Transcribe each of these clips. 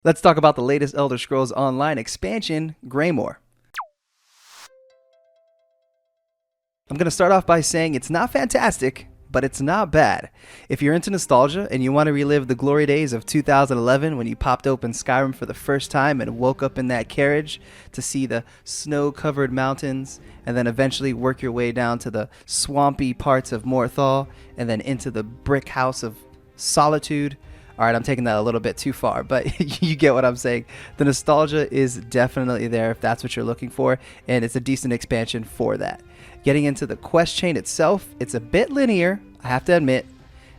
Let's talk about the latest Elder Scrolls Online expansion, Greymoor. I'm going to start off by saying it's not fantastic, but it's not bad. If you're into nostalgia and you want to relive the glory days of 2011 when you popped open Skyrim for the first time and woke up in that carriage to see the snow-covered mountains and then eventually work your way down to the swampy parts of Morthal and then into the brick house of Solitude. All right, I'm taking that a little bit too far, but you get what I'm saying. The nostalgia is definitely there if that's what you're looking for, and it's a decent expansion for that. Getting into the quest chain itself, it's a bit linear, I have to admit.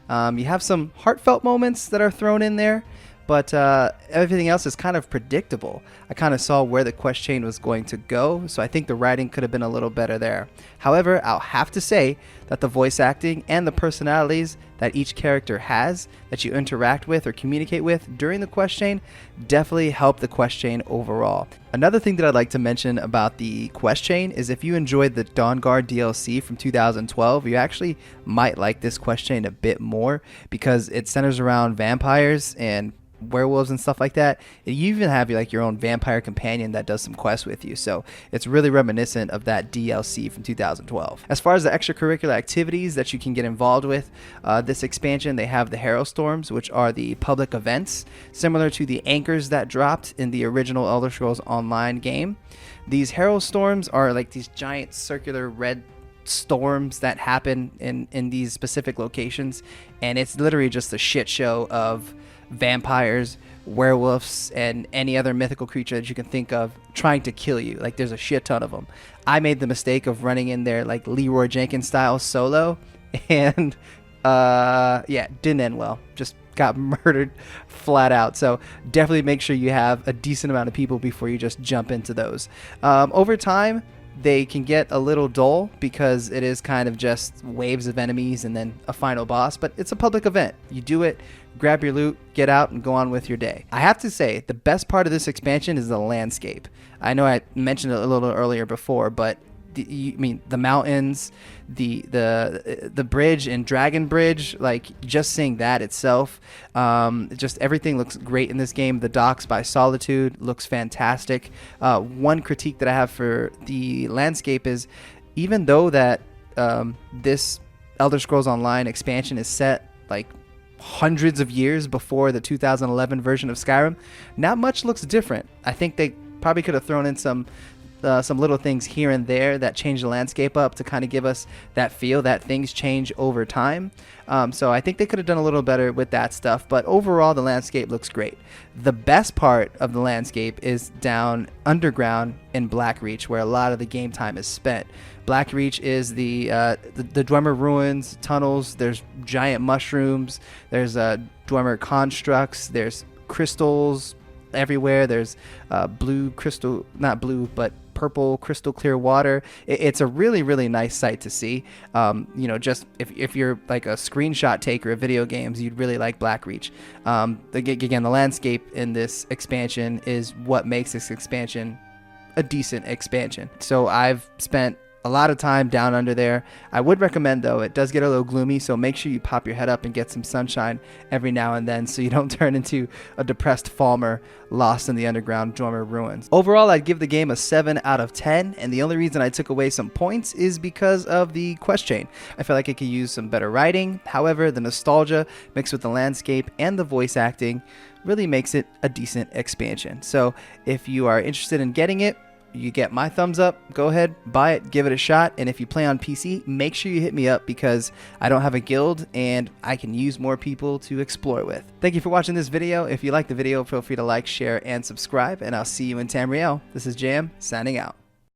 You have some heartfelt moments that are thrown in there, but everything else is kind of predictable. I kind of saw where the quest chain was going to go, so I think the writing could have been a little better there. However, I'll have to say that the voice acting and the personalities that each character has that you interact with or communicate with during the quest chain definitely help the quest chain overall. Another thing that I'd like to mention about the quest chain is if you enjoyed the Dawnguard DLC from 2012, you actually might like this quest chain a bit more because it centers around vampires and werewolves and stuff like that. And you even have like your own vampire companion that does some quests with you, so it's really reminiscent of that DLC from 2012. As far as the extracurricular activities that you can get involved with this expansion, they have the Herald Storms, which are the public events similar to the anchors that dropped in the original Elder Scrolls Online game. These Herald Storms are like these giant circular red storms that happen in these specific locations, and it's literally just a shit show of vampires, werewolves, and any other mythical creature that you can think of trying to kill you. Like, there's a shit ton of them. I made the mistake of running in there like Leroy Jenkins style solo, and yeah, didn't end well. Just got murdered flat out. So definitely make sure you have a decent amount of people before you just jump into those. Over time, they can get a little dull because it is kind of just waves of enemies and then a final boss, but it's a public event. You do it, grab your loot, get out, and go on with your day. I have to say, the best part of this expansion is the landscape. I know I mentioned it a little earlier before, but the mountains, the bridge and Dragon Bridge, like just seeing that itself, just everything looks great in this game. The docks by Solitude looks fantastic. One critique that I have for the landscape is, even though that this Elder Scrolls Online expansion is set like hundreds of years before the 2011 version of Skyrim, not much looks different. I think they probably could have thrown in some little things here and there that change the landscape up to kind of give us that feel that things change over time. So I think they could have done a little better with that stuff, but overall the landscape looks great. The best part of the landscape is down underground in Blackreach, where a lot of the game time is spent. Blackreach is the Dwemer ruins, tunnels, there's giant mushrooms, there's Dwemer constructs, there's crystals everywhere, there's blue crystal, not blue, but purple crystal clear water. It's a really nice sight to see. You know, just if you're like a screenshot taker of video games, you'd really like Blackreach. Again, the landscape in this expansion is what makes this expansion a decent expansion. So I've spent a lot of time down under there. I would recommend, though, it does get a little gloomy, so make sure you pop your head up and get some sunshine every now and then so you don't turn into a depressed Falmer lost in the underground Dwemer ruins. Overall, I'd give the game a 7 out of 10, and the only reason I took away some points is because of the quest chain. I feel like it could use some better writing. However, the nostalgia mixed with the landscape and the voice acting really makes it a decent expansion. So if you are interested in getting it, you get my thumbs up. Go ahead, buy it, give it a shot. And if you play on PC, make sure you hit me up because I don't have a guild and I can use more people to explore with. Thank you for watching this video. If you liked the video, feel free to like, share, and subscribe, and I'll see you in Tamriel. This is Jam, signing out.